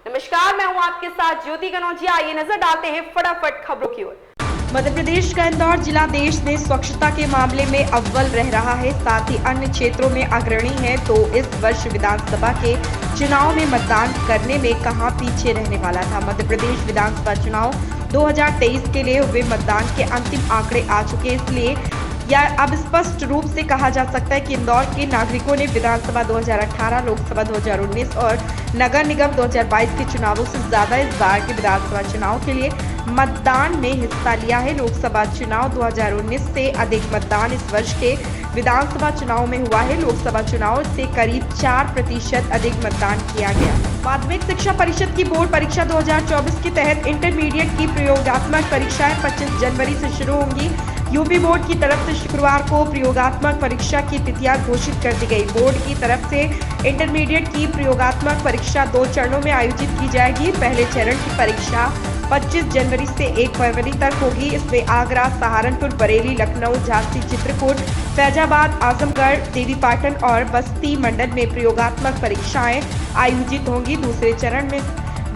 नमस्कार, मैं हूं आपके साथ ज्योति कनौजिया। आइए नजर डालते हैं फटाफट खबरों की ओर। मध्य प्रदेश का इंदौर जिला देश में स्वच्छता के मामले में अव्वल रह रहा है, साथ ही अन्य क्षेत्रों में अग्रणी है। तो इस वर्ष विधानसभा के चुनाव में मतदान करने में कहां पीछे रहने वाला था। मध्य प्रदेश विधानसभा चुनाव 2023 के लिए हुए मतदान के अंतिम आंकड़े आ चुके, इसलिए अब स्पष्ट रूप से कहा जा सकता है कि इंदौर के नागरिकों ने विधानसभा 2018, लोकसभा 2019 और नगर निगम 2022 के चुनावों से ज्यादा इस बार के विधानसभा चुनाव के लिए मतदान में हिस्सा लिया है। लोकसभा चुनाव 2019 से अधिक मतदान इस वर्ष के विधानसभा चुनाव में हुआ है। लोकसभा चुनाव से करीब 4% अधिक मतदान किया गया। माध्यमिक शिक्षा परिषद की बोर्ड परीक्षा 2024 के तहत इंटरमीडिएट की प्रयोगात्मक परीक्षाएं 25 जनवरी से शुरू होंगी। यूपी बोर्ड की तरफ से शुक्रवार को प्रयोगात्मक परीक्षा की तिथियां घोषित कर दी गई। बोर्ड की तरफ से इंटरमीडिएट की प्रयोगात्मक परीक्षा 2 चरणों में आयोजित की जाएगी। पहले चरण की परीक्षा 25 जनवरी से 1 फरवरी तक होगी। इसमें आगरा, सहारनपुर, बरेली, लखनऊ, झांसी, चित्रकूट, फैजाबाद, आजमगढ़, देवीपाटन और बस्ती मंडल में प्रयोगात्मक परीक्षाएं आयोजित होंगी। दूसरे चरण में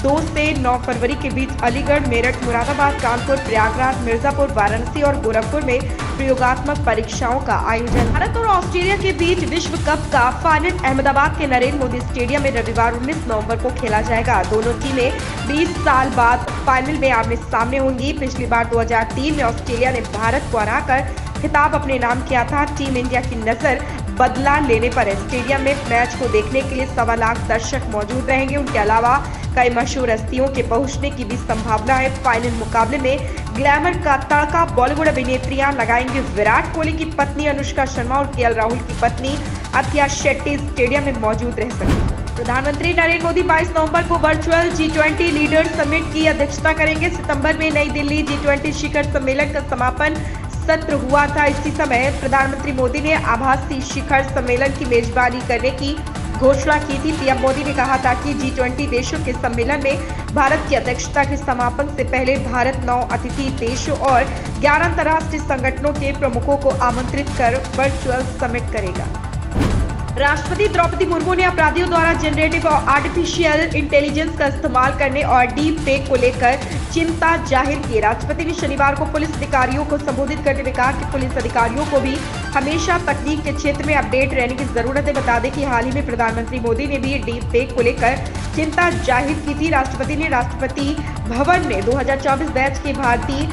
2 से 9 फरवरी के बीच अलीगढ़, मेरठ, मुरादाबाद, कानपुर, प्रयागराज, मिर्जापुर, वाराणसी और गोरखपुर में प्रयोगात्मक परीक्षाओं का आयोजन। भारत और ऑस्ट्रेलिया के बीच विश्व कप का फाइनल अहमदाबाद के नरेंद्र मोदी स्टेडियम में रविवार 19 नवंबर को खेला जाएगा। दोनों टीमें 20 साल बाद फाइनल में आमने सामने होंगी। पिछली बार 2003 में ऑस्ट्रेलिया ने भारत को हराकर खिताब अपने नाम किया था। टीम इंडिया की नजर बदला लेने पर है। स्टेडियम में मैच को देखने के लिए 1.25 लाख दर्शक मौजूद रहेंगे। उनके अलावा कई मशहूर हस्तियों के पहुंचने की भी संभावना है। फाइनल मुकाबले में ग्लैमर का तड़का बॉलीवुड अभिनेत्रियां लगाएंगी। विराट कोहली की पत्नी अनुष्का शर्मा और केएल राहुल की पत्नी अथिया शेट्टी स्टेडियम में मौजूद रह सकती। प्रधानमंत्री नरेंद्र मोदी 22 नवंबर को वर्चुअल G20 लीडर समिट की अध्यक्षता करेंगे। सितंबर में नई दिल्ली G20 शिखर सम्मेलन का समापन सत्र हुआ था। इसी समय प्रधानमंत्री मोदी ने आभासी शिखर सम्मेलन की मेजबानी करने की घोषणा की थी। पीएम मोदी ने कहा था कि G20 देशों के सम्मेलन में भारत की अध्यक्षता के समापन से पहले भारत 9 अतिथि देशों और 11 अंतर्राष्ट्रीय संगठनों के प्रमुखों को आमंत्रित कर वर्चुअल समिट करेगा। राष्ट्रपति द्रौपदी मुर्मू ने अपराधियों द्वारा जनरेटिव और आर्टिफिशियल इंटेलिजेंस का इस्तेमाल करने और डीप फेक को लेकर चिंता जाहिर की। राष्ट्रपति ने शनिवार को पुलिस अधिकारियों को संबोधित करते हुए कहा कि पुलिस अधिकारियों को भी हमेशा तकनीक के क्षेत्र में अपडेट रहने की जरूरत है। बता दें कि हाल ही में प्रधानमंत्री मोदी ने भी डीप फेक को लेकर चिंता जाहिर की थी। राष्ट्रपति ने राष्ट्रपति भवन में 2024 बैच के भारतीय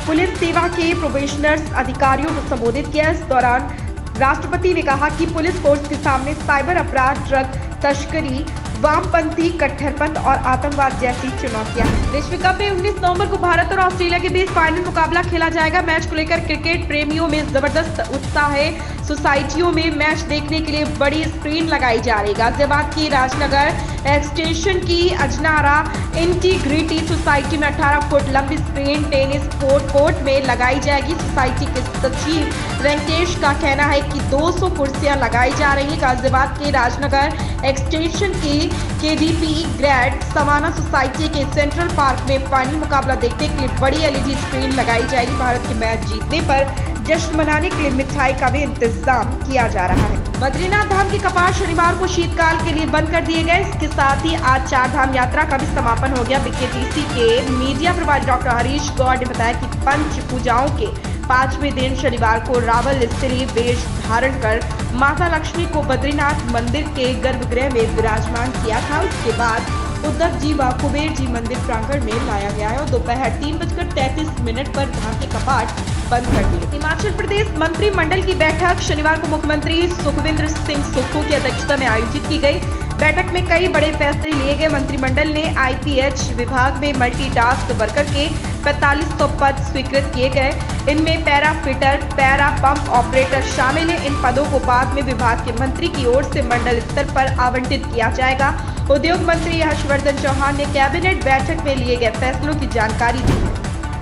पुलिस सेवा के प्रोबेशनर्स अधिकारियों को संबोधित किया। इस दौरान राष्ट्रपति ने कहा कि पुलिस फोर्स के सामने साइबर अपराध, ड्रग तस्करी, वामपंथी कट्टरपंथ और आतंकवाद जैसी चुनौतियां हैं। विश्व कप में 19 नवंबर को भारत और ऑस्ट्रेलिया के बीच फाइनल मुकाबला खेला जाएगा। मैच को लेकर क्रिकेट प्रेमियों में जबरदस्त उत्साह है। सोसाइटियों में मैच देखने के लिए बड़ी स्क्रीन लगाई जा रही है। गाजियाबाद की राजनगर एक्सटेंशन की अजनारा इंटीग्रिटी सोसाइटी में 18 फुट लंबी स्क्रीन टेनिस कोर्ट में लगाई जाएगी। सोसाइटी के सचिव वेंकटेश का कहना है कि 200 कुर्सियां लगाई जा रही हैं। गाजियाबाद के राजनगर एक्सटेंशन की KDP ग्रेड समाना सोसाइटी के सेंट्रल पार्क में फाइनल मुकाबला देखने के लिए बड़ी LED स्क्रीन लगाई जाएगी। भारत के मैच जीतने पर जश्न मनाने के लिए मिठाई का भी इंतजाम किया जा रहा है। बद्रीनाथ धाम के कपाट शनिवार को शीतकाल के लिए बंद कर दिए गए। इसके साथ ही आज 4 धाम यात्रा का भी समापन हो गया। BKTC के मीडिया प्रभारी डॉक्टर हरीश गौड़ ने बताया कि पंच पूजाओं के 5वें दिन शनिवार को रावल स्त्री वेश धारण कर माता लक्ष्मी को बद्रीनाथ मंदिर के गर्भगृह में विराजमान किया था। उसके बाद उद्धव जी व कुबेर जी मंदिर प्रांगण में लाया गया है और दोपहर 3:33 पर धाम के कपाट बंद कर दिए। हिमाचल प्रदेश मंत्रिमंडल की बैठक शनिवार को मुख्यमंत्री सुखविंदर सिंह सुक्खू की अध्यक्षता में आयोजित की गई। बैठक में कई बड़े फैसले लिए गए। मंत्रिमंडल ने IPH विभाग में मल्टीटास्क वर्कर के 4500 पद स्वीकृत किए गए। इनमें para fitter, para pump operator शामिल है। इन पदों को बाद में विभाग के मंत्री की ओर से मंडल स्तर पर आवंटित किया जाएगा। उद्योग मंत्री हर्षवर्धन चौहान ने कैबिनेट बैठक में लिए गए फैसलों की जानकारी दी।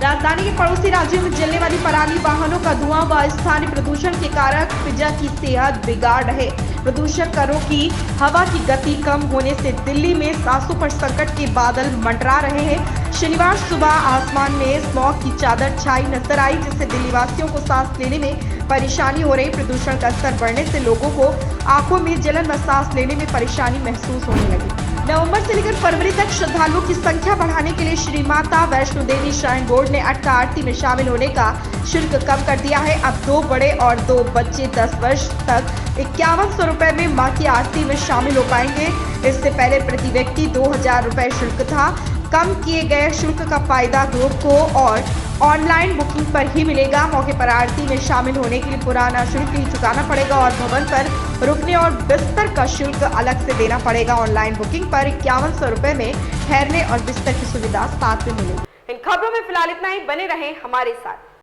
राजधानी के पड़ोसी राज्यों में जलने वाली पराली, वाहनों का धुआं व स्थानीय प्रदूषण के कारक फिजा की सेहत बिगाड़ रहे। प्रदूषक करों की हवा की गति कम होने से दिल्ली में सांसों पर संकट के बादल मंडरा रहे हैं। शनिवार सुबह आसमान में स्मॉग की चादर छाई नजर आई, जिससे दिल्ली वासियों को सांस लेने में परेशानी हो रही। प्रदूषण का स्तर बढ़ने से लोगों को आंखों में जलन व सांस लेने में परेशानी महसूस होने लगी। नवंबर से लेकर फरवरी तक श्रद्धालुओं की संख्या बढ़ाने के लिए श्री माता वैष्णो देवी श्राइन बोर्ड ने अट्टा आरती में शामिल होने का शुल्क कम कर दिया है। अब 2 बड़े और 2 बच्चे 10 वर्ष तक 5100 रुपए में मां की आरती में शामिल हो पाएंगे। इससे पहले प्रति व्यक्ति 2000 रुपए शुल्क था। कम किए गए शुल्क का फायदा ग्रुप को और ऑनलाइन बुकिंग पर ही मिलेगा। मौके पर आरती में शामिल होने के लिए पुराना शुल्क ही चुकाना पड़ेगा और भवन पर रुकने और बिस्तर का शुल्क अलग से देना पड़ेगा। ऑनलाइन बुकिंग पर 5100 रुपए में ठहरने और बिस्तर की सुविधा साथ में मिलेगी। इन खबरों में फिलहाल इतना ही, बने रहें हमारे साथ।